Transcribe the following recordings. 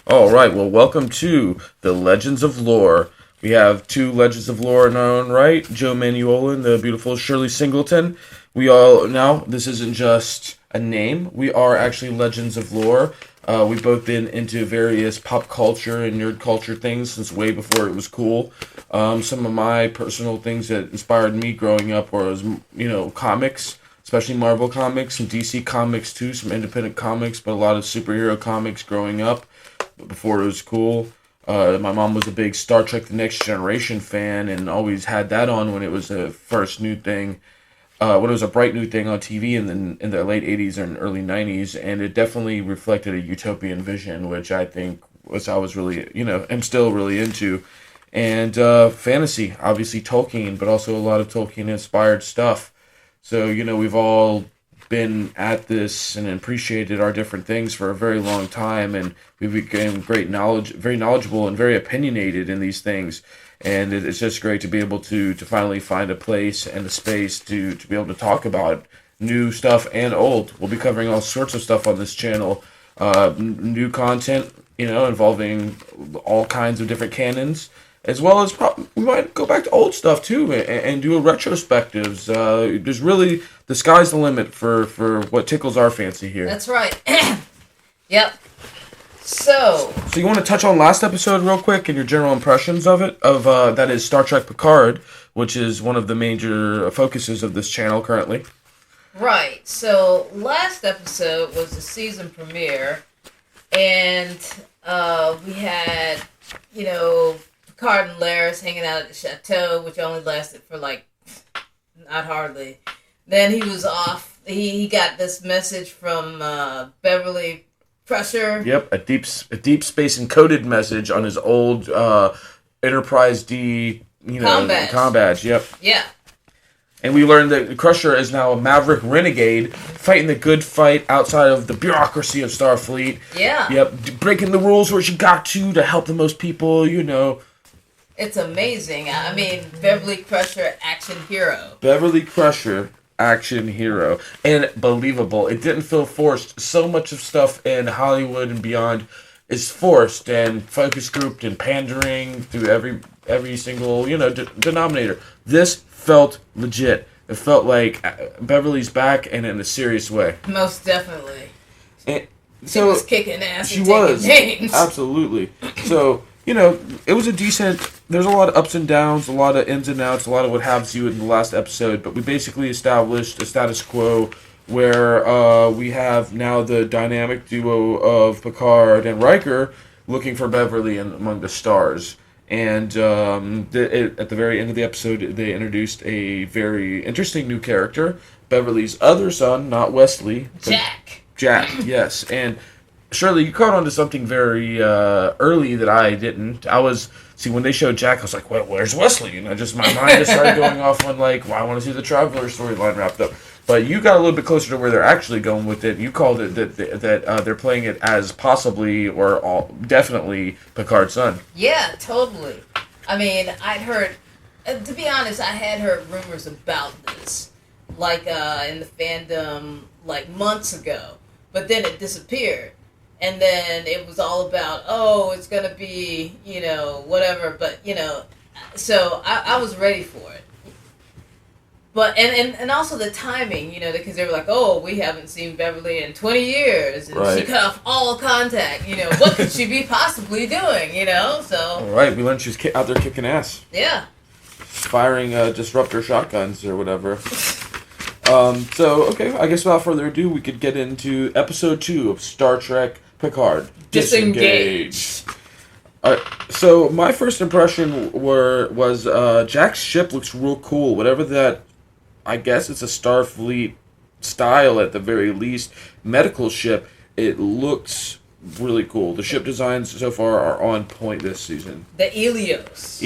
All right, well, welcome to the Legends of Lore. We have two Legends of Lore in our own right, Joe Manuola and the beautiful Shirley Singleton. We all, now, this isn't just a name, we are actually Legends of Lore. We've both been into various pop culture and nerd culture things since way before it was cool. Some of my personal things that inspired me growing up was, comics, especially Marvel comics, some DC comics too, some independent comics, but a lot of superhero comics growing up before it was cool. My mom was a big Star Trek The Next Generation fan and always had that on when it was a first new thing, when it was a bright new thing on TV in the late 80s and early 90s, and it definitely reflected a utopian vision, which I think I was really, am still really into. And fantasy, obviously Tolkien, but also a lot of Tolkien-inspired stuff. So, we've all been at this and appreciated our different things for a very long time, and we became very knowledgeable and very opinionated in these things. And it's just great to be able to finally find a place and a space to be able to talk about new stuff and old. We'll be covering all sorts of stuff on this channel, new content, involving all kinds of different canons. As well as we might go back to old stuff too and do a retrospectives. There's really, the sky's the limit for what tickles our fancy here. That's right. Yep. So you want to touch on last episode real quick and your general impressions of it? That is Star Trek Picard, which is one of the major focuses of this channel currently. Right. So last episode was the season premiere, and we had, Picard and Laris hanging out at the chateau, which only lasted for not hardly. Then he was off. He got this message from Beverly Crusher. Yep, a deep space encoded message on his old Enterprise D, com badge. Yep. Yeah. And we learned that Crusher is now a maverick renegade, fighting the good fight outside of the bureaucracy of Starfleet. Yeah. Yep, breaking the rules where she got to help the most people, It's amazing. I mean, Beverly Crusher, action hero. Beverly Crusher, action hero. And believable. It didn't feel forced. So much of stuff in Hollywood and beyond is forced and focus grouped and pandering through every single, denominator. This felt legit. It felt like Beverly's back and in a serious way. Most definitely. And she was kicking ass and taking names. Absolutely. So, it was a decent... There's a lot of ups and downs, a lot of ins and outs, a lot of what happens to you in the last episode, but we basically established a status quo where we have now the dynamic duo of Picard and Riker looking for Beverly among the stars. And at the very end of the episode, they introduced a very interesting new character, Beverly's other son, not Wesley. Jack. Jack, yes. And Shirley, you caught on to something very early that I didn't. When they showed Jack, I was like, where's Wesley? And my mind just started going off on, I want to see the Traveler storyline wrapped up. But you got a little bit closer to where they're actually going with it. You called it that they're playing it as possibly or definitely Picard's son. Yeah, totally. I mean, I'd heard, to be honest, I had heard rumors about this, in the fandom, months ago. But then it disappeared. And then it was all about, it's going to be, whatever. But, so I was ready for it. But, and also the timing, because they were like, we haven't seen Beverly in 20 years. And right. She cut off all contact. What could she be possibly doing, so. All right, we learned she was out there kicking ass. Yeah. Firing disruptor shotguns or whatever. Okay, I guess without further ado, we could get into episode 2 of Star Trek Picard. Disengage. So my first impression was Jack's ship looks real cool. Whatever that, I guess it's a Starfleet style at the very least, medical ship. It looks really cool. The ship designs so far are on point this season. The Helios.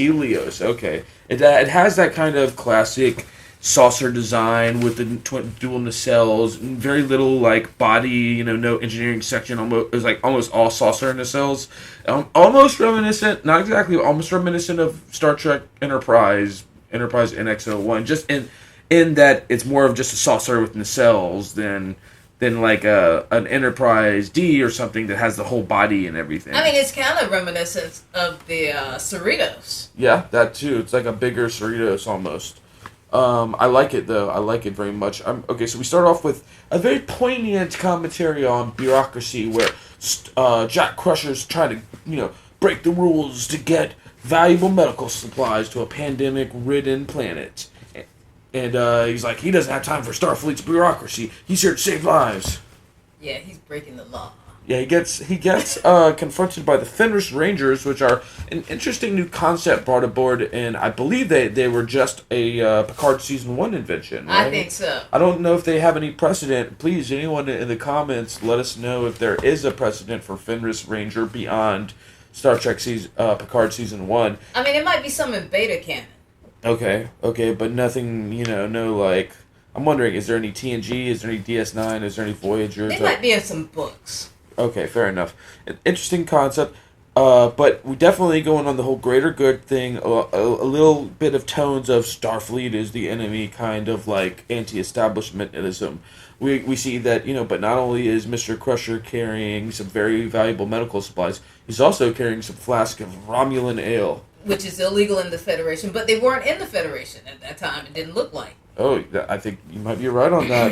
Okay. It has that kind of classic saucer design with the dual nacelles, very little body, no engineering section. It was almost all saucer nacelles. Almost reminiscent, not exactly, almost reminiscent of Star Trek Enterprise NX-01. Just in that it's more of just a saucer with nacelles than than like an Enterprise D or something that has the whole body and everything. I mean, it's kind of reminiscent of the Cerritos. Yeah, that too. It's like a bigger Cerritos almost. I like it though. I like it very much. Okay, so we start off with a very poignant commentary on bureaucracy, where Jack Crusher's trying to, break the rules to get valuable medical supplies to a pandemic-ridden planet, and he's like, he doesn't have time for Starfleet's bureaucracy. He's here to save lives. Yeah, he's breaking the law. Yeah, he gets confronted by the Fenris Rangers, which are an interesting new concept brought aboard, and I believe they were just a Picard Season 1 invention, right? I think so. I don't know if they have any precedent. Please, anyone in the comments, let us know if there is a precedent for Fenris Ranger beyond Star Trek Picard Season 1. I mean, it might be some in beta canon. Okay, but nothing, no, like... I'm wondering, is there any TNG? Is there any DS9? Is there any Voyager? They might be in some books. Okay, fair enough. An interesting concept, but we definitely going on the whole greater good thing. A little bit of tones of Starfleet is the enemy, kind of like anti-establishmentism. We see that, but not only is Mr. Crusher carrying some very valuable medical supplies, he's also carrying some flask of Romulan ale. Which is illegal in the Federation, but they weren't in the Federation at that time. It didn't look like. Oh, I think you might be right on that.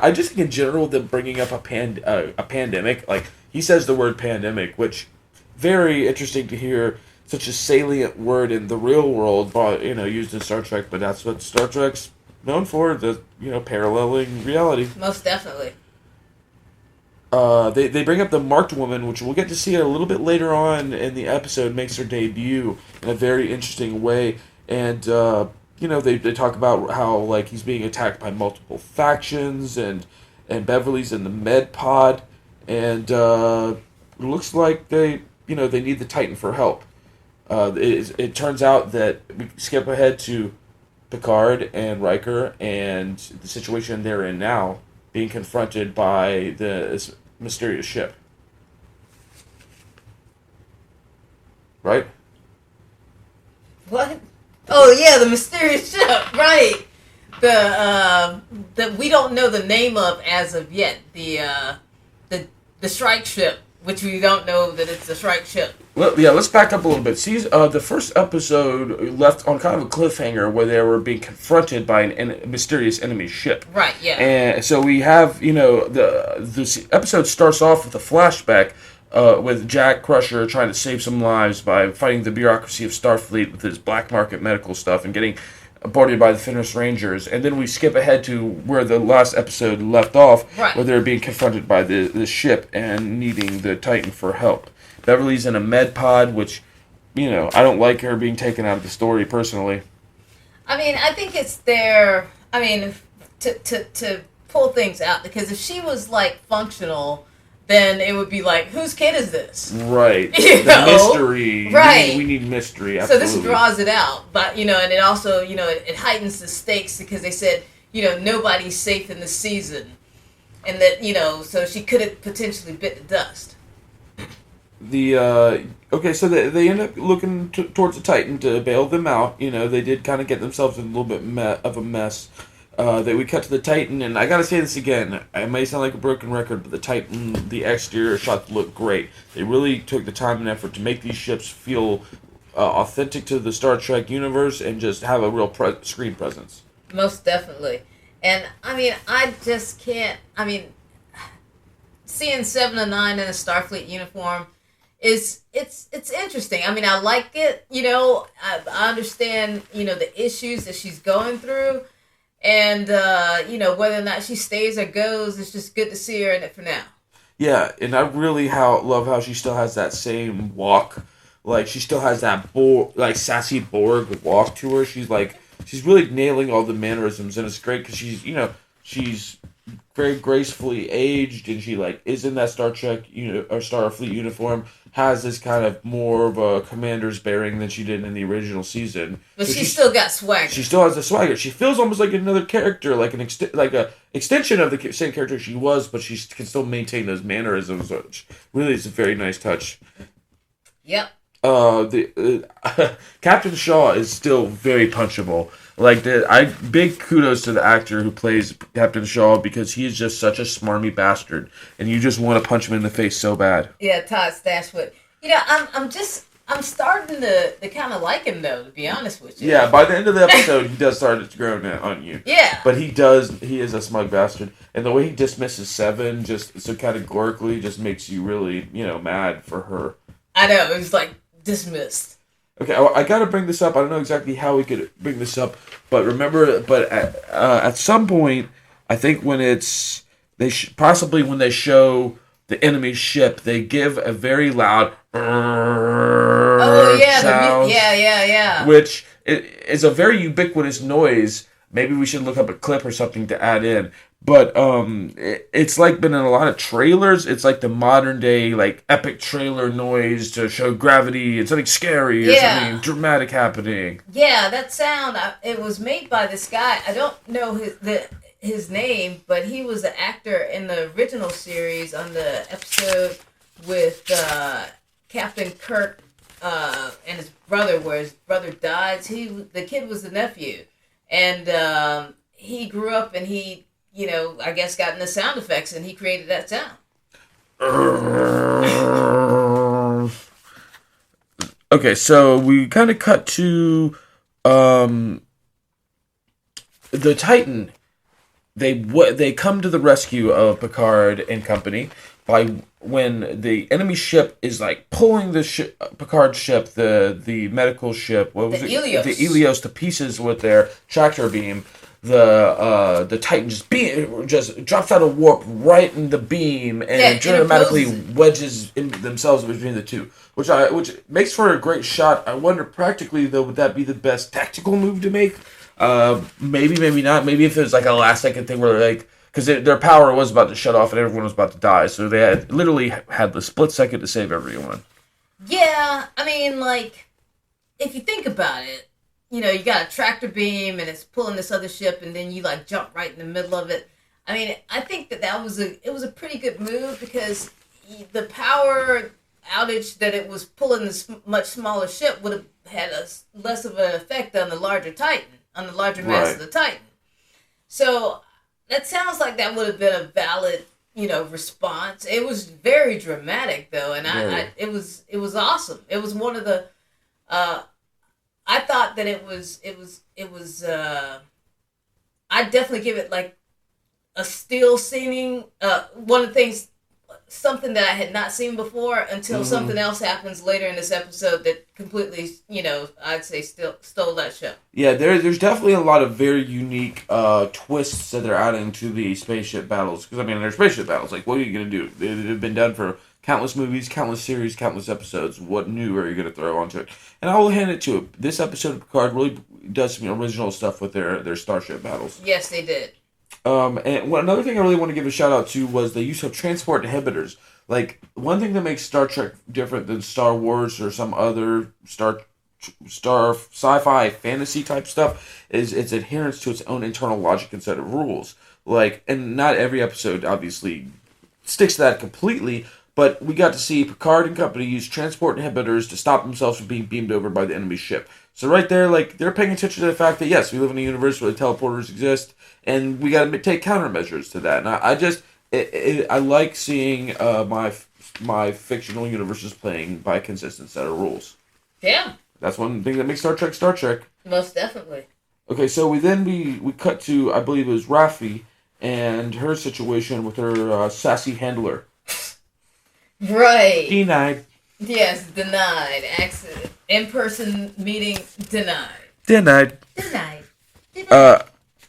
I just think in general them bringing up a pandemic, like he says the word pandemic, which very interesting to hear such a salient word in the real world, used in Star Trek. But that's what Star Trek's known for, the paralleling reality. Most definitely. They bring up the marked woman, which we'll get to see a little bit later on in the episode, makes her debut in a very interesting way, and they talk about how like he's being attacked by multiple factions, and Beverly's in the med pod, and it looks like they need the Titan for help. It turns out that we skip ahead to Picard and Riker and the situation they're in now, being confronted by this mysterious ship. Right? What? Oh yeah, the mysterious ship, right? The we don't know the name of as of yet. The strike ship, which we don't know that it's the strike ship. Well, yeah, let's back up a little bit. See, the first episode left on kind of a cliffhanger where they were being confronted by a mysterious enemy ship. Right, yeah. And so we have, the episode starts off with a flashback with Jack Crusher trying to save some lives by fighting the bureaucracy of Starfleet with his black market medical stuff and getting boarded by the Fenris Rangers. And then we skip ahead to where the last episode left off, right, where they're being confronted by the ship and needing the Titan for help. Beverly's in a med pod, which, I don't like her being taken out of the story personally. I mean, I think it's there, to pull things out, because if she was, like, functional, then it would be like, whose kid is this? Right. Mystery. Right. We need mystery, absolutely. So this draws it out, but, and it also, it heightens the stakes, because they said, nobody's safe in the season, and that, so she could have potentially bit the dust. So they end up looking towards the Titan to bail them out. They did kind of get themselves in a little bit of a mess. That we cut to the Titan, and I gotta say this again, it may sound like a broken record, but the Titan, the exterior shots look great. They really took the time and effort to make these ships feel authentic to the Star Trek universe and just have a real screen presence. Most definitely. And, I just can't, seeing 7 of 9 in a Starfleet uniform, it's interesting. I like it, I understand, the issues that she's going through, and, whether or not she stays or goes, it's just good to see her in it for now. Yeah, and I really love how she still has that same walk. Like, she still has that sassy Borg walk to her. She's really nailing all the mannerisms, and it's great because she's very gracefully aged, and she is in that Star Trek or Starfleet uniform, has this kind of more of a commander's bearing than she did in the original season. But so she's still got swagger. She still has the swagger. She feels almost like another character, like an extension of the same character she was, but she can still maintain those mannerisms, which really is a very nice touch. Yep. The Captain Shaw is still very punchable. Like I big kudos to the actor who plays Captain Shaw because he is just such a smarmy bastard, and you just want to punch him in the face so bad. Yeah, Todd Stashwood. I'm starting to kind of like him though. To be honest with you. Yeah, by the end of the episode, he does start to grow on you. Yeah. But he does. He is a smug bastard, and the way he dismisses Seven just so categorically just makes you really mad for her. I know, it was like dismissed. Okay, I got to bring this up. I don't know exactly how we could bring this up, but remember, at some point, I think when it's possibly when they show the enemy ship, they give a very loud Oh yeah, sound, yeah. which is a very ubiquitous noise. Maybe we should look up a clip or something to add in. But it's like been in a lot of trailers. It's like the modern day like epic trailer noise to show gravity and something scary or something dramatic happening. Yeah, that sound. It was made by this guy. I don't know his name, but he was an actor in the original series on the episode with Captain Kirk and his brother, where his brother dies. The kid was the nephew, and he grew up and he. I guess got into sound effects and he created that sound. Okay, so we kind of cut to the Titan. They come to the rescue of Picard and company by when the enemy ship is like pulling the Picard's ship, the medical ship, Helios. The Helios to pieces with their tractor beam. The Titan just drops out of warp right in the beam and dramatically wedges themselves between the two, which makes for a great shot. I wonder practically though, would that be the best tactical move to make? Maybe not. Maybe if it was like a last second thing where like because their power was about to shut off and everyone was about to die, so they had literally had the split second to save everyone. Yeah, I mean, like if you think about it. You got a tractor beam and it's pulling this other ship and then you like jump right in the middle of it. I mean, I think that was a pretty good move because the power outage that it was pulling this much smaller ship would have had less of an effect on the larger Titan, on the larger mass of the Titan. So that sounds like that would have been a valid, response. It was very dramatic though, and it was awesome. It was one of the I thought that it was I'd definitely give it like a still seeming one of the things something that I had not seen before until something else happens later in this episode that completely I'd say still stole that show. Yeah, there's definitely a lot of very unique twists that they're adding to the spaceship battles because I mean they're spaceship battles, like what are you gonna do? They've been done for countless movies, countless series, countless episodes. What new are you going to throw onto it? And I will hand it to it. This episode of Picard really does some original stuff with their starship battles. Yes, they did. And another thing I really want to give a shout out to was the use of transport inhibitors. Like, one thing that makes Star Trek different than Star Wars or some other star sci-fi fantasy type stuff is its adherence to its own internal logic and set of rules. Like, and not every episode obviously sticks to that completely, but we got to see Picard and company use transport inhibitors to stop themselves from being beamed over by the enemy ship. So right there, like, they're paying attention to the fact that, yes, we live in a universe where the teleporters exist, and we got to take countermeasures to that. And I like seeing my fictional universes playing by a consistent set of rules. Yeah. That's one thing that makes Star Trek Star Trek. Most definitely. Okay, so we cut to, I believe it was Raffi, and her situation with her sassy handler. Right. Denied. Yes, denied. Accident. In-person meeting denied. Denied.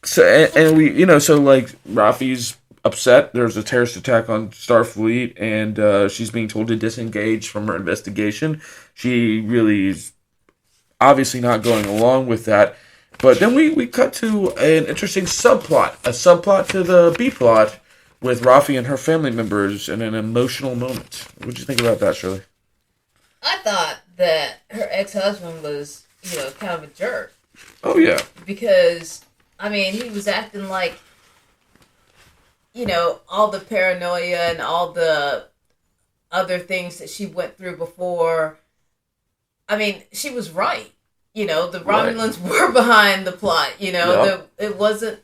So and we so like Raffi's upset. There's a terrorist attack on Starfleet, and she's being told to disengage from her investigation. She really is obviously not going along with that. But then we cut to an interesting subplot to the B plot with Raffi and her family members in an emotional moment. What did you think about that, Shirley? I thought that her ex-husband was, kind of a jerk. Oh, yeah. Because, I mean, he was acting like, all the paranoia and all the other things that she went through before I mean, she was right. The Romulans were behind the plot. It wasn't.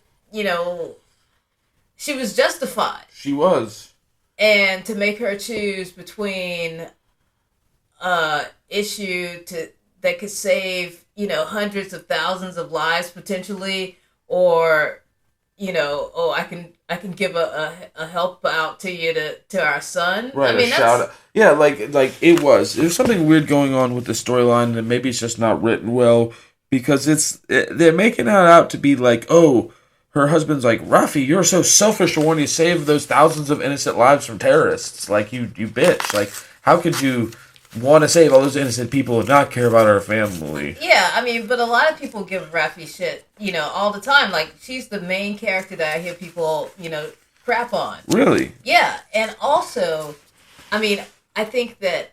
She was justified. She was. And to make her choose between issue that could save hundreds of thousands of lives potentially, or I can give a help out to you to our son. Right, I mean, shout out. Yeah, like there's something weird going on with the storyline, and maybe it's just not written well, because they're making it out to be like, oh, her husband's like, Rafi, you're so selfish for wanting to save those thousands of innocent lives from terrorists. Like, you bitch. Like, how could you want to save all those innocent people and not care about our family? Yeah, I mean, but a lot of people give Rafi shit, all the time. Like, she's the main character that I hear people, crap on. Really? Yeah, and also, I mean, I think that,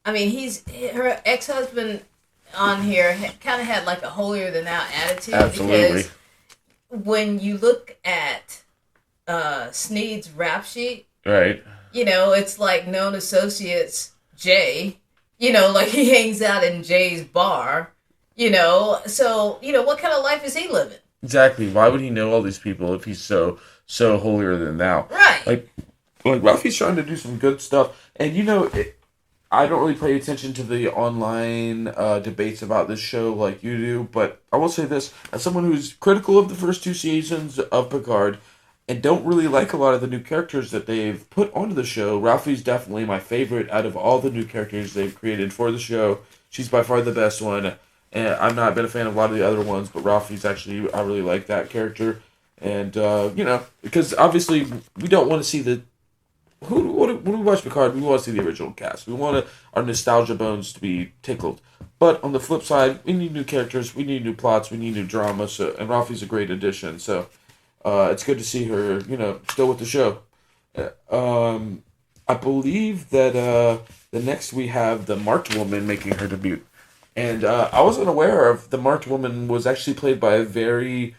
her ex-husband on here kind of had like a holier-than-thou attitude. Absolutely. Because when you look at Sneed's rap sheet, right? It's like known associates Jay. Like he hangs out in Jay's bar. So what kind of life is he living? Exactly. Why would he know all these people if he's so holier than thou? Right. Like Ralphie's trying to do some good stuff, and I don't really pay attention to the online debates about this show like you do, but I will say this, as someone who's critical of the first 2 seasons of Picard and don't really like a lot of the new characters that they've put onto the show, Ralphie's definitely my favorite out of all the new characters they've created for the show. She's by far the best one, and I've not been a fan of a lot of the other ones, but Ralphie's actually, I really like that character, and, because obviously we don't want to see the when we watch Picard, we want to see the original cast. We want our nostalgia bones to be tickled. But on the flip side, we need new characters, we need new plots, we need new drama. So, and Ralphie's a great addition. So it's good to see her, still with the show. I believe that the next we have the Marked Woman making her debut. And I wasn't aware of the Marked Woman was actually played by a very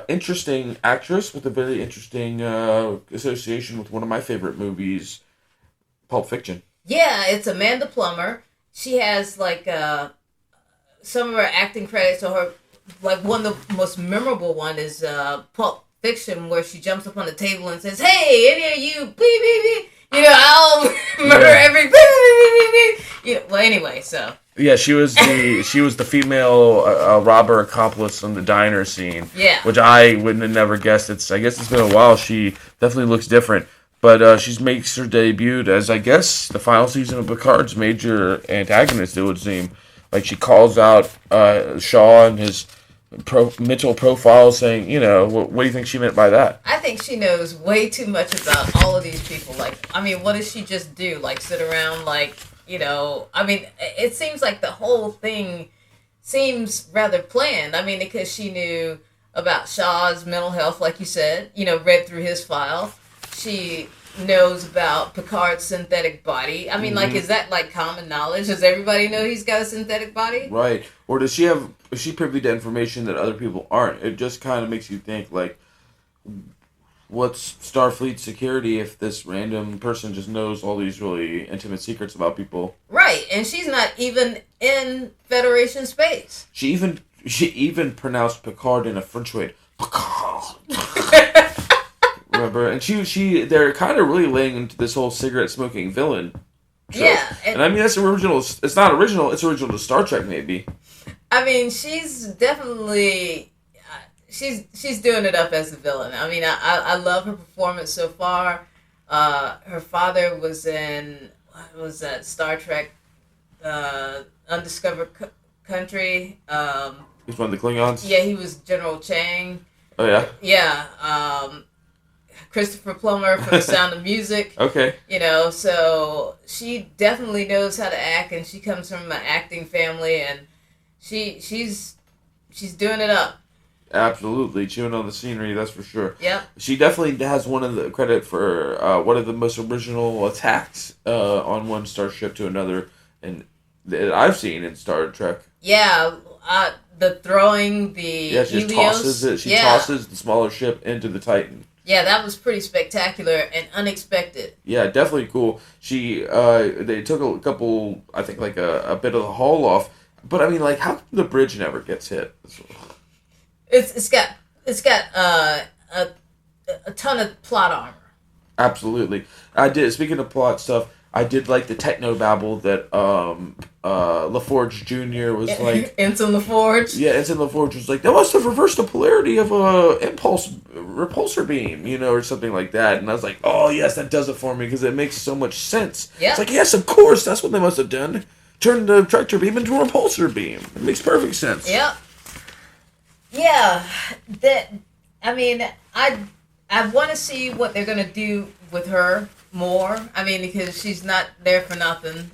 interesting actress with a very interesting association with one of my favorite movies, Pulp Fiction. Yeah, it's Amanda Plummer. She has like some of her acting credits, or her like one of the most memorable one is Pulp Fiction, where she jumps up on the table and says, "Hey, any of you, beep beep beep." I'll murder every beep beep beep. Well, anyway, so. Yeah, she was the female robber accomplice in the diner scene. Yeah, which I wouldn't have never guessed. I guess it's been a while. She definitely looks different, but she makes her debut as, I guess, the final season of Picard's major antagonist. It would seem like she calls out Shaw and his mental profile, saying, what do you think she meant by that? I think she knows way too much about all of these people. Like, I mean, what does she just do? Like, sit around, like. I mean, it seems like the whole thing seems rather planned. I mean, because she knew about Shaw's mental health, like you said, read through his file. She knows about Picard's synthetic body. I mean, like, is that, like, common knowledge? Does everybody know he's got a synthetic body? Right. Or is she privy to information that other people aren't? It just kind of makes you think, like, what's Starfleet security if this random person just knows all these really intimate secrets about people? Right, and she's not even in Federation space. She even pronounced Picard in a French way. Picard. Remember? And they're kind of really laying into this whole cigarette smoking villain trope. Yeah. And I mean, that's original. It's not original. It's original to Star Trek, maybe. I mean, she's definitely... She's doing it up as the villain. I mean, I love her performance so far. Her father was in, what was that, Star Trek Undiscovered Country. He's one of the Klingons? Yeah, he was General Chang. Oh, yeah? Yeah. Christopher Plummer from The Sound of Music. Okay. So she definitely knows how to act, and she comes from an acting family, and she's doing it up. Absolutely, chewing on the scenery, that's for sure. Yep. She definitely has one of the credit for one of the most original attacks on one starship to another, and that I've seen in Star Trek. Yeah, the throwing the she Helios. tosses it. She tosses the smaller ship into the Titan. Yeah, that was pretty spectacular and unexpected. Yeah, definitely cool. They took a couple, I think, like a bit of the hull off. But I mean, like, how come the bridge never gets hit? It's got a ton of plot armor. Absolutely. I did. Speaking of plot stuff, I did like the techno babble that LaForge Jr. was like. Ensign LaForge. Yeah, Ensign LaForge was like, that must have reversed the polarity of a impulse repulsor beam, or something like that. And I was like, oh yes, that does it for me because it makes so much sense. Yeah. It's like, yes, of course, that's what they must have done. Turned the tractor beam into a repulsor beam. It makes perfect sense. Yep. Yeah. I mean, I want to see what they're gonna do with her more. I mean, because she's not there for nothing.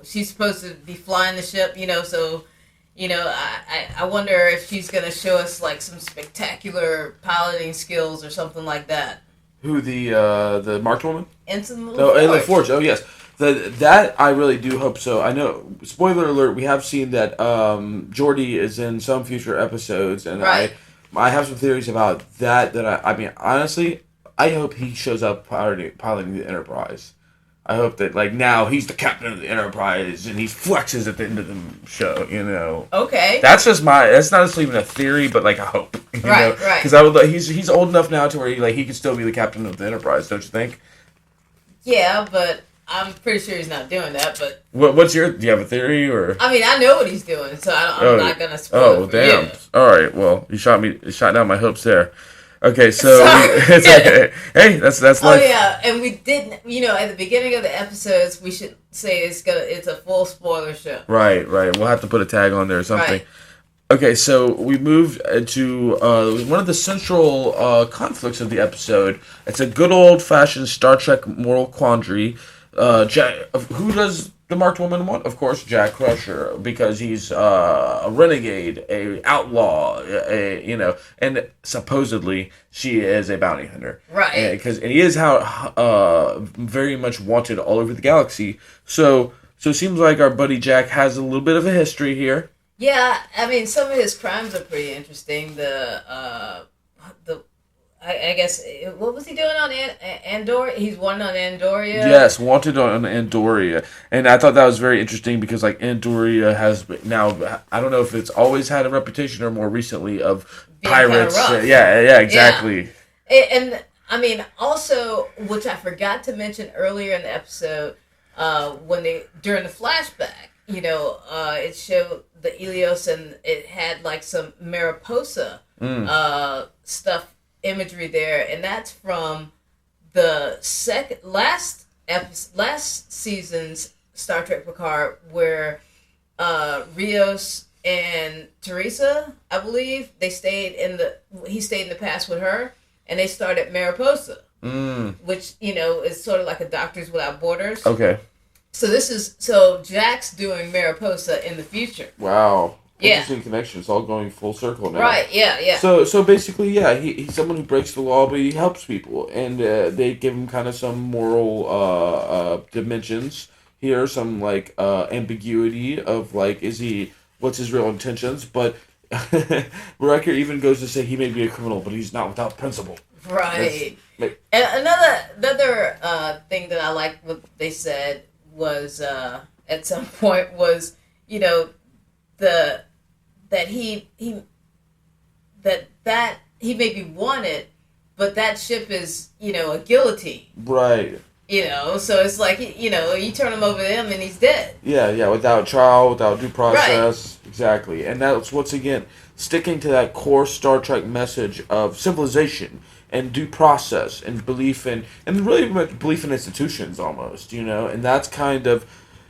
She's supposed to be flying the ship. So, I wonder if she's gonna show us like some spectacular piloting skills or something like that. Who, the marked woman? Ensign LaForge. Oh, and LaForge. Oh yes. That I really do hope so. I know. Spoiler alert: we have seen that Geordi is in some future episodes, and right. I have some theories about that. I mean, honestly, I hope he shows up piloting the Enterprise. I hope that now he's the captain of the Enterprise and he flexes at the end of the show. Okay. That's just that's not even a theory, but like a hope. Right. Because he's old enough now to where he could still be the captain of the Enterprise. Don't you think? Yeah, but I'm pretty sure he's not doing that. But do you have a theory or? I mean, I know what he's doing, so I'm not gonna spoil it for damn! you. All right, well, you shot down my hopes there. Okay, so it's okay. Hey, that's life. Oh yeah, and we didn't. At the beginning of the episodes, we should say it's a full spoiler show. Right. We'll have to put a tag on there or something. Right. Okay, so we moved to one of the central conflicts of the episode. It's a good old-fashioned Star Trek moral quandary. Who does the marked woman want? Of course, Jack Crusher, because he's a renegade, a outlaw, and supposedly she is a bounty hunter. Right. And he is very much wanted all over the galaxy. So it seems like our buddy Jack has a little bit of a history here. Yeah, I mean, some of his crimes are pretty interesting. I guess, what was he doing on Andoria? He's wanted on Andoria? Yes, wanted on Andoria. And I thought that was very interesting because, Andoria has now, I don't know if it's always had a reputation or more recently of being pirates. Yeah, exactly. Yeah. And, I mean, also, which I forgot to mention earlier in the episode, during the flashback, it showed the Helios and it had, some Mariposa stuff. Imagery there, and that's from the last season's Star Trek Picard, where Rios and Teresa, I believe, he stayed in the past with her, and they started Mariposa, which is sort of like a Doctors Without Borders. Okay. So Jack's doing Mariposa in the future. Wow. Yeah. Interesting connection. It's all going full circle now. Right, yeah. So basically, yeah, he's someone who breaks the law, but he helps people. And they give him kind of some moral dimensions here, some, ambiguity of, what's his real intentions. But Riker even goes to say he may be a criminal, but he's not without principle. Right. And another thing that I liked what they said was, at some point was, that he may be wanted, but that ship is, a guillotine. Right. So it's like, you turn him over to him and he's dead. Yeah, without trial, without due process. Right. Exactly. And that's, once again, sticking to that core Star Trek message of civilization and due process and belief in belief in institutions almost, and that's kind of,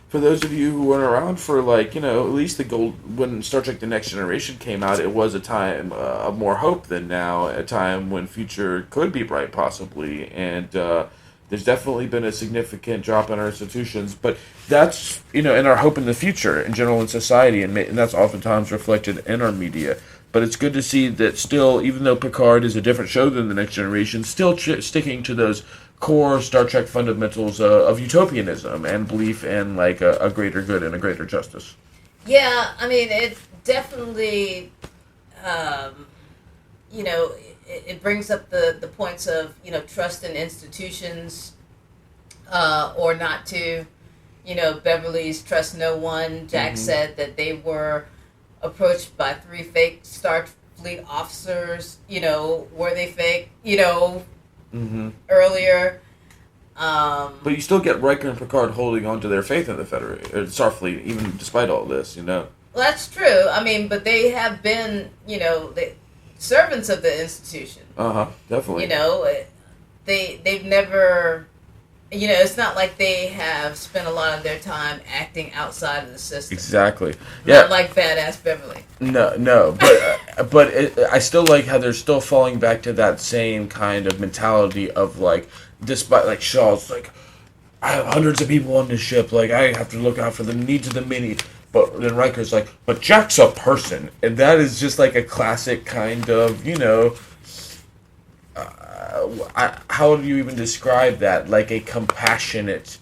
for those of you who weren't around for, at least when Star Trek The Next Generation came out, it was a time of more hope than now, a time when future could be bright, possibly, and there's definitely been a significant drop in our institutions, but that's, in our hope in the future, in general in society, and that's oftentimes reflected in our media. But it's good to see that still, even though Picard is a different show than The Next Generation, still sticking to those core Star Trek fundamentals of utopianism and belief in a greater good and a greater justice. Yeah, I mean, it definitely, it brings up the points of, trust in institutions, or not to. Beverly's trust no one. Jack said that they were approached by 3 fake Starfleet officers. Were they fake? Earlier. But you still get Riker and Picard holding on to their faith in the Federation, or Starfleet, even despite all this, Well, that's true. I mean, but they have been, the servants of the institution. Definitely. They've never, it's not like they have spent a lot of their time acting outside of the system. Exactly. Not like Badass Beverly. No, but I still like how they're still falling back to that same kind of mentality of like, despite like Shaw's like, I have hundreds of people on this ship, like I have to look out for the needs of the many. But then Riker's like, but Jack's a person, and that is just like a classic kind of, how do you even describe that? Like a compassionate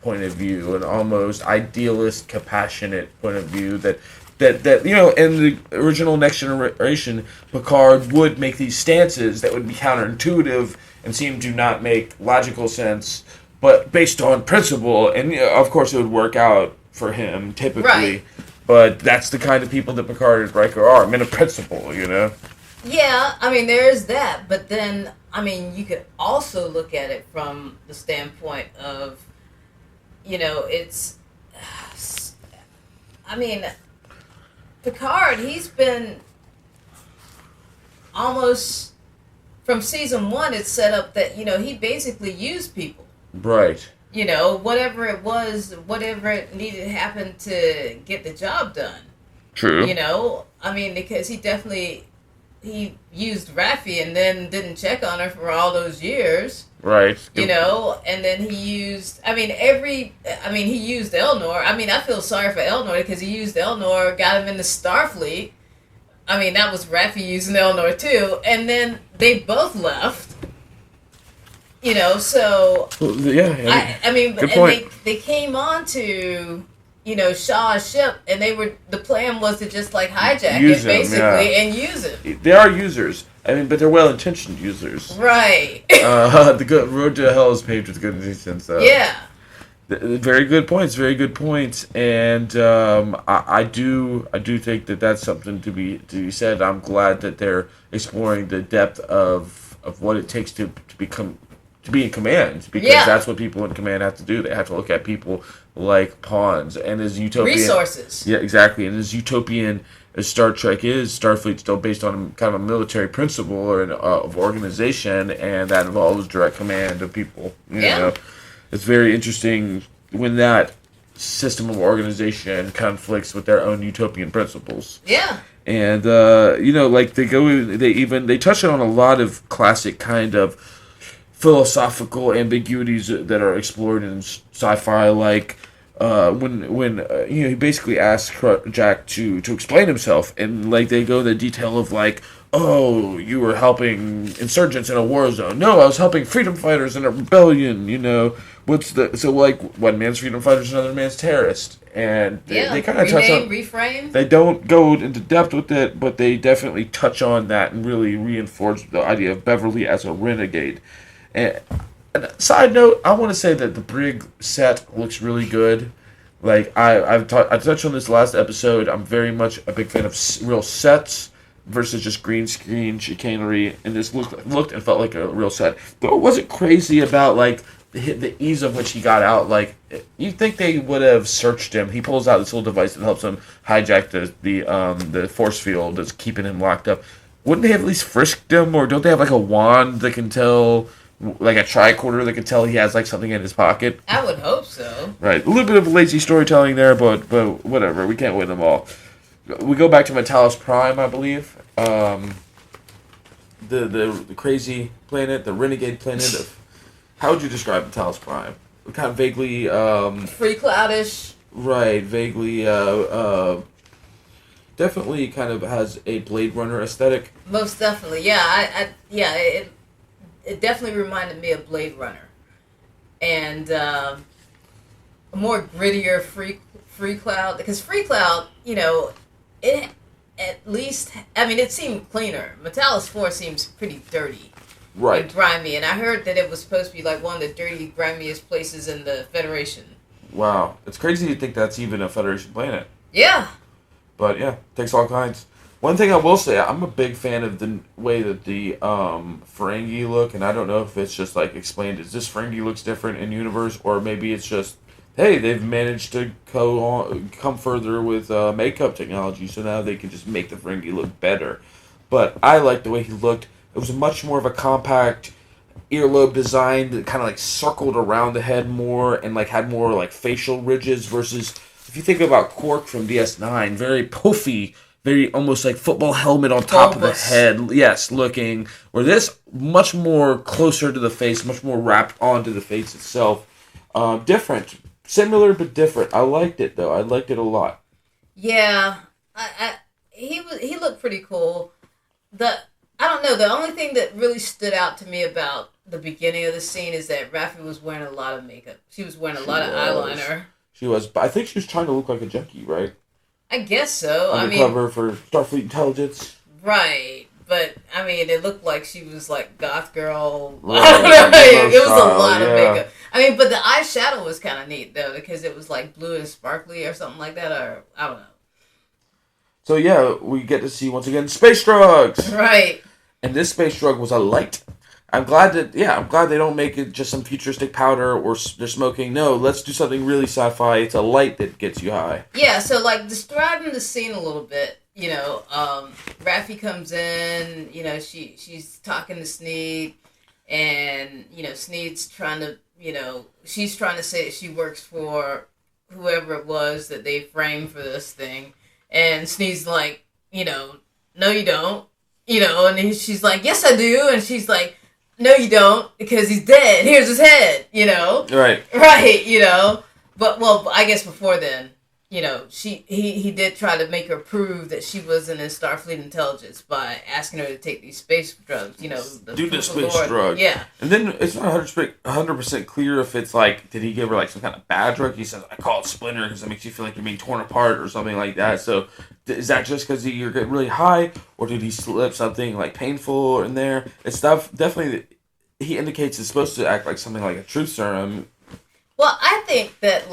point of view, an almost idealist, compassionate point of view that in the original Next Generation, Picard would make these stances that would be counterintuitive and seem to not make logical sense, but based on principle, and of course it would work out for him typically. Right. But that's the kind of people that Picard and Riker are, men of principle, Yeah, I mean, there's that, but then, I mean, you could also look at it from the standpoint of, it's, I mean, Picard, he's been almost, from season 1, it's set up that, he basically used people. Right. Whatever it was, whatever it needed to happen to get the job done. True. I mean, because he used Raffi and then didn't check on her for all those years. Right. And then he used, he used Elnor. I mean, I feel sorry for Elnor because he used Elnor, got him into Starfleet. I mean, that was Raffi using Elnor too. And then they both left. So... Yeah. I mean, good point. They came on to... Shaw's ship, and the plan was to just like hijack it basically and use it. They are users. I mean, but they're well-intentioned users. Right. The good road to hell is paved with good intentions. Yeah. Very good points. Very good points. And I do think that that's something to be said. I'm glad that they're exploring the depth of what it takes to be in command, because that's what people in command have to do. They have to look at people like pawns, and as utopian resources. Yeah, exactly. And as utopian as Star Trek is, Starfleet's still based on kind of a military principle or of organization, and that involves direct command of people. You know, it's very interesting when that system of organization conflicts with their own utopian principles. Yeah. And like they touch on a lot of classic kind of philosophical ambiguities that are explored in sci-fi, like when he basically asks Jack to explain himself, and like they go the detail of like, oh, you were helping insurgents in a war zone. No, I was helping freedom fighters in a rebellion. One man's freedom fighter is another man's terrorist, and they kind of touch on reframe. They don't go into depth with it, but they definitely touch on that and really reinforce the idea of Beverly as a renegade. And side note, I want to say that the brig set looks really good. Like I touched on this last episode. I'm very much a big fan of real sets versus just green screen chicanery, and this looked and felt like a real set. Though it wasn't crazy about like the ease of which he got out. Like you'd think they would have searched him. He pulls out this little device that helps him hijack the force field that's keeping him locked up. Wouldn't they have at least frisked him, or don't they have like a wand that can tell? Like a tricorder that can tell he has like something in his pocket. I would hope so. Right, a little bit of lazy storytelling there, but whatever. We can't win them all. We go back to Metalis Prime, I believe. The crazy planet, the renegade planet. How would you describe Metalis Prime? Kind of vaguely free cloudish. Right, vaguely. Definitely, kind of has a Blade Runner aesthetic. Most definitely, yeah. It definitely reminded me of Blade Runner, and a more grittier Free Cloud, because Free Cloud, it at least, I mean, it seemed cleaner. Metalis 4 seems pretty dirty. Right. And grimy. And I heard that it was supposed to be like one of the dirty, grimiest places in the Federation. Wow. It's crazy to think that's even a Federation planet. Yeah. But yeah, takes all kinds. One thing I will say, I'm a big fan of the way that the Ferengi look, and I don't know if it's just like explained, is this Ferengi looks different in universe, or maybe it's just, hey, they've managed to come further with makeup technology, so now they can just make the Ferengi look better. But I like the way he looked. It was much more of a compact earlobe design that kind of like circled around the head more and like had more like facial ridges versus if you think about Quark from DS9, very puffy, very almost like football helmet on top of the head. Yes, looking. Where this much more closer to the face, much more wrapped onto the face itself. Different, similar but different. I liked it though. I liked it a lot. Yeah, he looked pretty cool. I don't know. The only thing that really stood out to me about the beginning of the scene is that Raffi was wearing a lot of makeup. She was wearing a lot of eyeliner. She was, but I think she was trying to look like a junkie, right? I guess so. Undercover for Starfleet Intelligence. Right, but I mean, it looked like she was like goth girl. Right. It was a lot of makeup. I mean, but the eyeshadow was kind of neat though because it was like blue and sparkly or something like that, or I don't know. So yeah, we get to see once again space drugs. Right. And this space drug was a light. I'm glad they don't make it just some futuristic powder or they're smoking. No, let's do something really sci-fi. It's a light that gets you high. Yeah, so like describing the scene a little bit, Raffi comes in, she's talking to Sneed, and, Sneed's trying to, she's trying to say that she works for whoever it was that they framed for this thing. And Sneed's like, no you don't, and she's like, yes I do, and she's like, no, you don't, because he's dead. Here's his head, Right. Right, But, well, I guess before then, he did try to make her prove that she wasn't in Starfleet Intelligence by asking her to take these space drugs, Do the space drug. Yeah. And then it's not 100% clear if it's like, did he give her like some kind of bad drug? He says, I call it Splinter because it makes you feel like you're being torn apart or something like that. So is that just because you're getting really high, or did he slip something like painful in there? It's definitely, he indicates it's supposed to act like something like a truth serum. Well, I think that,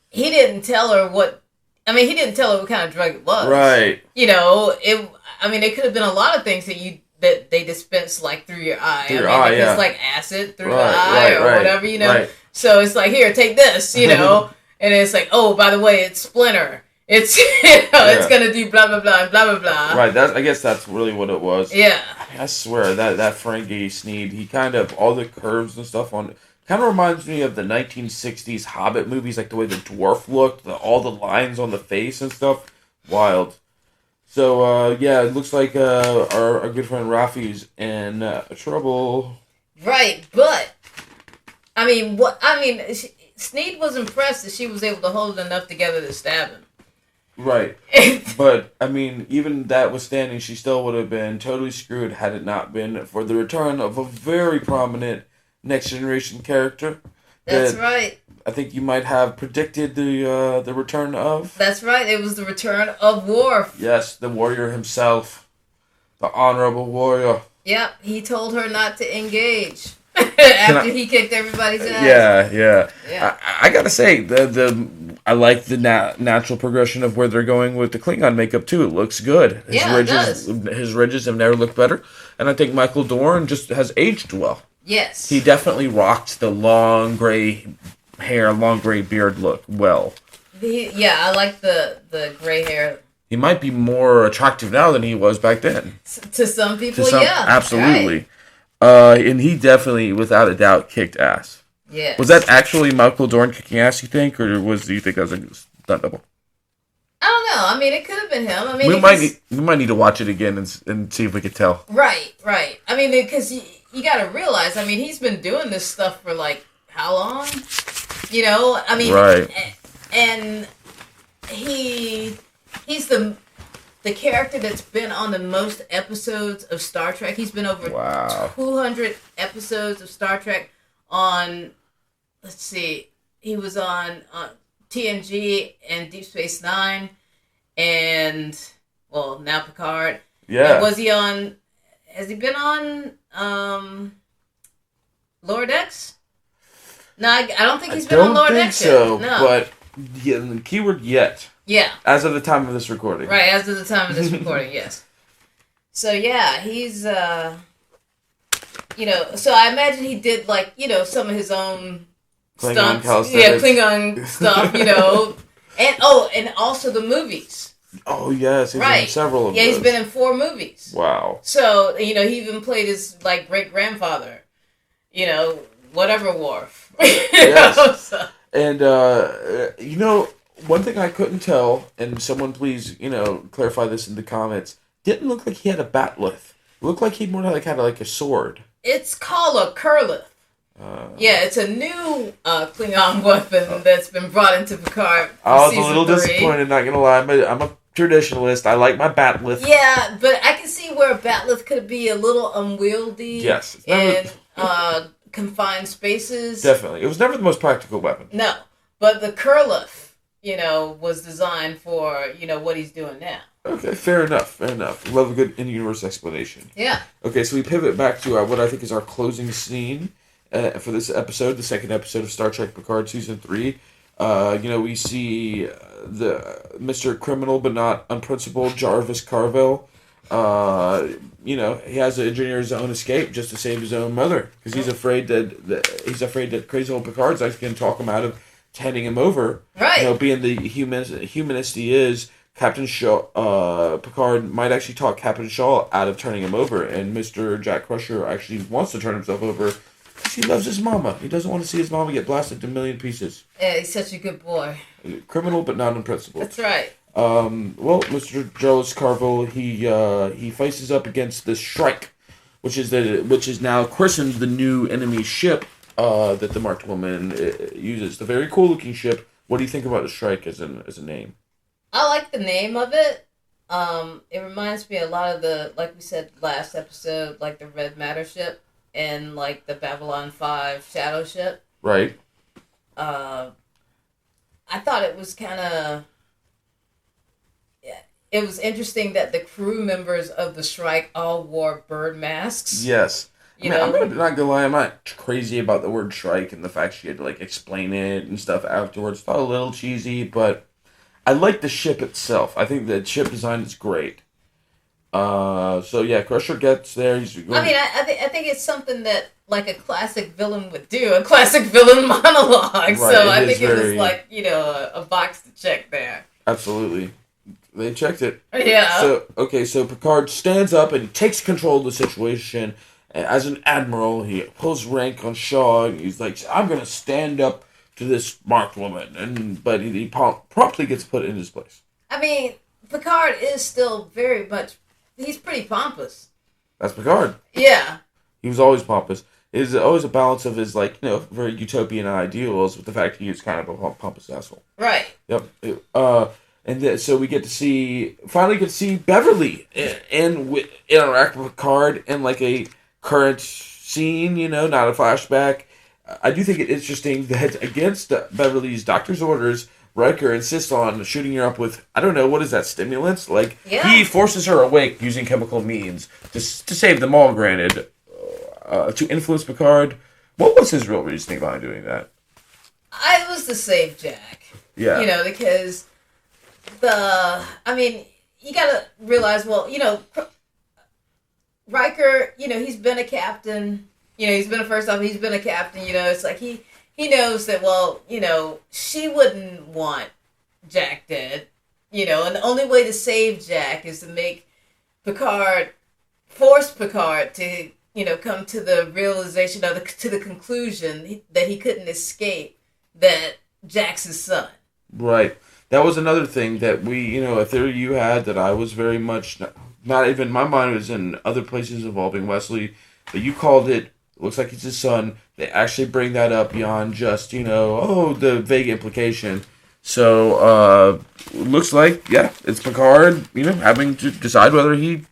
he didn't tell her what kind of drug it was. Right. It could have been a lot of things that they dispense through your eye. It's like acid through the eye or whatever, Right. So it's like, here, take this, and it's like, oh, by the way, it's Splinter. It's it's gonna do blah blah blah blah blah blah. Right. I guess that's really what it was. Yeah. I swear that Ferengi Sneed, he kind of all the curves and stuff on it. Kind of reminds me of the 1960s Hobbit movies, like the way the dwarf looked, all the lines on the face and stuff. Wild. So, it looks like our good friend Raffi's in trouble. Right, but, Sneed was impressed that she was able to hold enough together to stab him. Right. But, even that withstanding, she still would have been totally screwed had it not been for the return of a very prominent Next Generation character. That's right. I think you might have predicted the return of. That's right. It was the return of Worf. Yes, the warrior himself, the honorable warrior. Yep, he told her not to engage after he kicked everybody's ass. Yeah. I gotta say I like the natural progression of where they're going with the Klingon makeup too. It looks good. His ridges have never looked better, and I think Michael Dorn just has aged well. Yes. He definitely rocked the long gray hair, long gray beard look well. I like the gray hair. He might be more attractive now than he was back then. To some people, absolutely. Right. And he definitely, without a doubt, kicked ass. Yes. Was that actually Michael Dorn kicking ass, you think? Or do you think that was a stunt double? I don't know. It could have been him. We might need to watch it again and see if we could tell. Right. Because you got to realize, he's been doing this stuff for, how long? Right. And he's the character that's been on the most episodes of Star Trek. He's been over 200 episodes of Star Trek on, let's see, he was on TNG and Deep Space Nine. and well, now Picard. Yeah. And was he on? Has he been on Lower Decks? No, I don't think he's been on Lower Decks yet. So, no. But the keyword yet. Yeah. As of the time of this recording. Right, as of the time of this recording, yes. So yeah, he's so I imagine he did like, some of his own Klingon stunts. Yeah, Klingon stuff, and also the movies. Oh yes, he's in several of those. Yeah, he's been in 4 movies. Wow. So, he even played his like great grandfather. Whatever Worf. Yes. And one thing I couldn't tell, and someone please, clarify this in the comments, didn't look like he had a batleth. It looked like he more like had like a sword. It's called a curlith. Yeah, it's a new Klingon weapon that's been brought into Picard. I was a little disappointed, not gonna lie. I'm a traditionalist. I like my batleth. Yeah, but I can see where a batleth could be a little unwieldy. Yes. In confined spaces. Definitely. It was never the most practical weapon. No, but the curlith, was designed for, what he's doing now. Okay, fair enough. Love a good in-universe explanation. Yeah. Okay, so we pivot back to what I think is our closing scene for this episode, the second episode of Star Trek Picard Season 3. We see the Mr. Criminal but not unprincipled Jarvis Carville. He has to engineer his own escape just to save his own mother because he's afraid that crazy old Picard's actually going to talk him out of handing him over. Right. Being the humanist he is, Captain Shaw, Picard might actually talk Captain Shaw out of turning him over, and Mr. Jack Crusher actually wants to turn himself over because he loves his mama. He doesn't want to see his mama get blasted to a million pieces. Yeah, he's such a good boy. Criminal, but not unprincipled. That's right. Mr. Jarvis Carville, he faces up against the Shrike, which is now christened the new enemy ship that the Marked Woman uses. The very cool looking ship. What do you think about the Shrike as a name? I like the name of it. It reminds me a lot of like we said last episode, like the Red Matter ship and like the Babylon 5 Shadow ship. Right. I thought it was kind of... It was interesting that the crew members of the Shrike all wore bird masks. Yes. I'm not gonna lie, I'm not crazy about the word Shrike and the fact she had to explain it and stuff afterwards. Thought a little cheesy, but I like the ship itself. I think the ship design is great. Crusher gets there. I think it's something that like a classic villain would do, a classic villain monologue. Right, so I think it was a box to check there. Absolutely. They checked it. Yeah. So Picard stands up and takes control of the situation. As an admiral, he pulls rank on Shaw, and he's like, I'm going to stand up to this Marked Woman. But he promptly gets put in his place. I mean, Picard is still very much... He's pretty pompous. That's Picard. Yeah. He was always pompous. There's always a balance of his, very utopian ideals with the fact he was kind of a pompous asshole. Right. Yep. So we finally get to see Beverly interact with Picard in a current scene, not a flashback. I do think it's interesting that against Beverly's doctor's orders, Riker insists on shooting her up with, I don't know, what is that, stimulants? He forces her awake using chemical means to save them all, granted, to influence Picard. What was his real reasoning behind doing that? It was to save Jack. Yeah. Because... you gotta realize, Riker, he's been a captain, he's been a first officer, he's been a captain, it's like he knows that, she wouldn't want Jack dead, and the only way to save Jack is to make force Picard to, come to the realization to the conclusion that he couldn't escape that Jack's his son. Right. That was another thing that we, a theory you had that I was very much, not even, my mind was in other places involving Wesley, but you called it, looks like it's his son. They actually bring that up beyond just, the vague implication. So, looks like, it's Picard, having to decide whether he,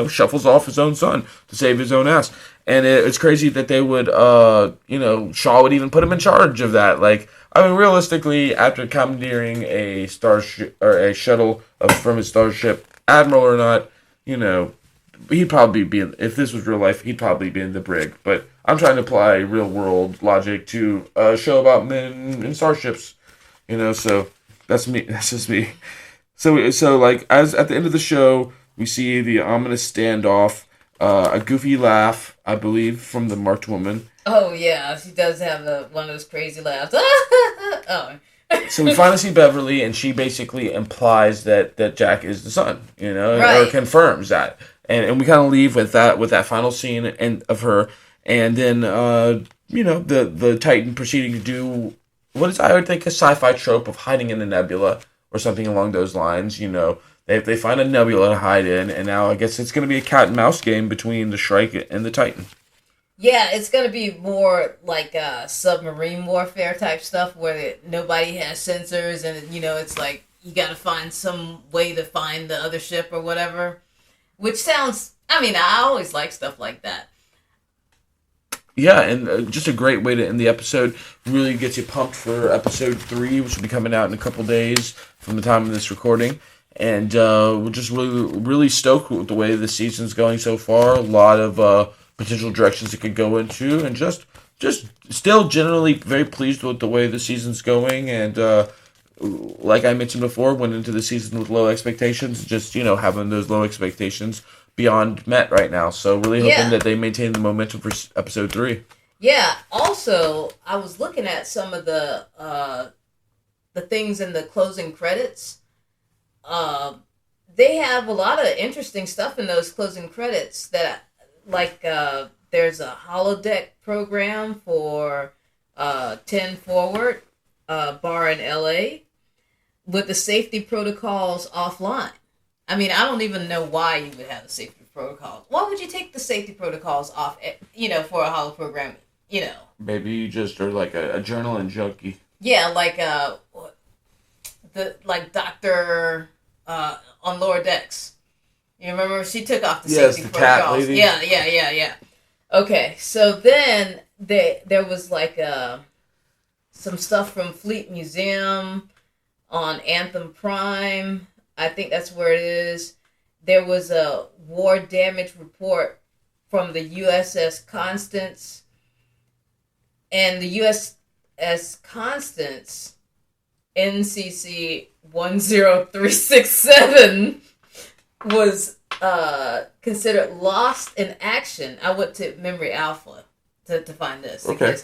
shuffles off his own son to save his own ass. And it's crazy that they would, Shaw would even put him in charge of that. I mean, realistically, after commandeering a starship or a shuttle from his starship, admiral or not, he'd probably be if this was real life, he'd probably be in the brig. But I'm trying to apply real world logic to a show about men in starships. So that's me. That's just me. So like as at the end of the show, we see the ominous standoff, a goofy laugh, I believe, from the marked woman. Oh yeah, she does have one of those crazy laughs. Oh. So we finally see Beverly, and she basically implies that Jack is the son, right. or confirms that, and we kind of leave with that final scene of her, and then the Titan proceeding to do what is I would think a sci-fi trope of hiding in a nebula or something along those lines. They find a nebula to hide in, and now I guess it's going to be a cat and mouse game between the Shrike and the Titan. Yeah, it's going to be more like submarine warfare type stuff where nobody has sensors and, it's like you got to find some way to find the other ship or whatever. Which sounds, I always like stuff like that. Yeah, and just a great way to end the episode. Really gets you pumped for episode 3, which will be coming out in a couple days from the time of this recording. And we're just really, really stoked with the way the season's going so far. A lot of potential directions it could go into, and just still generally very pleased with the way the season's going. And like I mentioned before, went into the season with low expectations. Just having those low expectations beyond met right now. So really hoping that they maintain the momentum for episode 3. Yeah. Also, I was looking at some of the things in the closing credits. They have a lot of interesting stuff in those closing credits that. Like, there's a holodeck program for 10 Forward, bar in LA, with the safety protocols offline. I don't even know why you would have the safety protocols. Why would you take the safety protocols off, for a holo program, Maybe you just are like a adrenaline junkie. Yeah, like, Dr. On Lower Decks. You remember she took off the safety protocols? Cat lady. Yeah. Okay, so then there was like some stuff from Fleet Museum on Anthem Prime. I think that's where it is. There was a war damage report from the USS Constance, and the USS Constance NCC 10367. Was considered lost in action. I went to Memory Alpha to find this. Okay.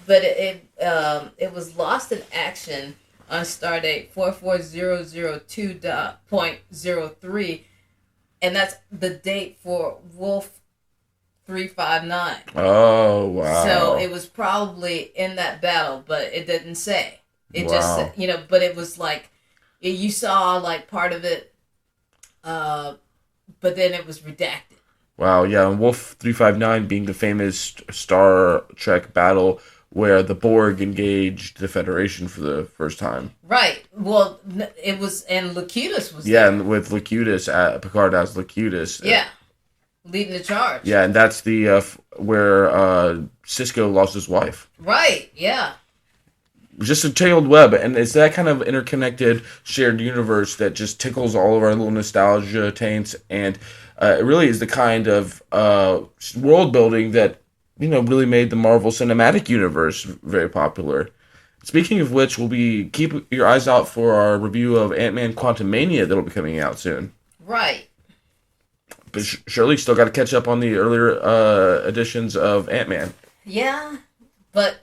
But it was lost in action on stardate 44002.03, and that's the date for Wolf 359. Oh wow! So it was probably in that battle, but it didn't say. It wow. just but it was like you saw like part of it. But then it was redacted. Wow, yeah, and Wolf 359 being the famous Star Trek battle where the Borg engaged the Federation for the first time. Right. Well, it was, and Locutus was there. And with Locutus, Picard as Locutus. Yeah. Leading the charge. Yeah, and that's the where Cisco lost his wife. Right, yeah. Just a tangled web, and it's that kind of interconnected shared universe that just tickles all of our little nostalgia taints, and it really is the kind of world building that really made the Marvel Cinematic Universe very popular. Speaking of which, keep your eyes out for our review of Ant-Man Quantumania that'll be coming out soon. Right. But Shirley still got to catch up on the earlier editions of Ant-Man. Yeah, but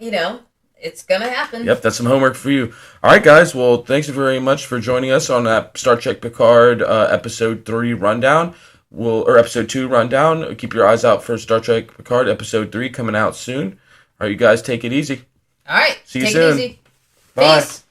it's gonna happen. Yep, that's some homework for you. All right, guys. Well, thanks very much for joining us on that Star Trek Picard episode 3 rundown. Episode 2 rundown. Keep your eyes out for Star Trek Picard episode 3 coming out soon. All right, you guys, take it easy. All right, see you soon. It easy. Bye. Peace.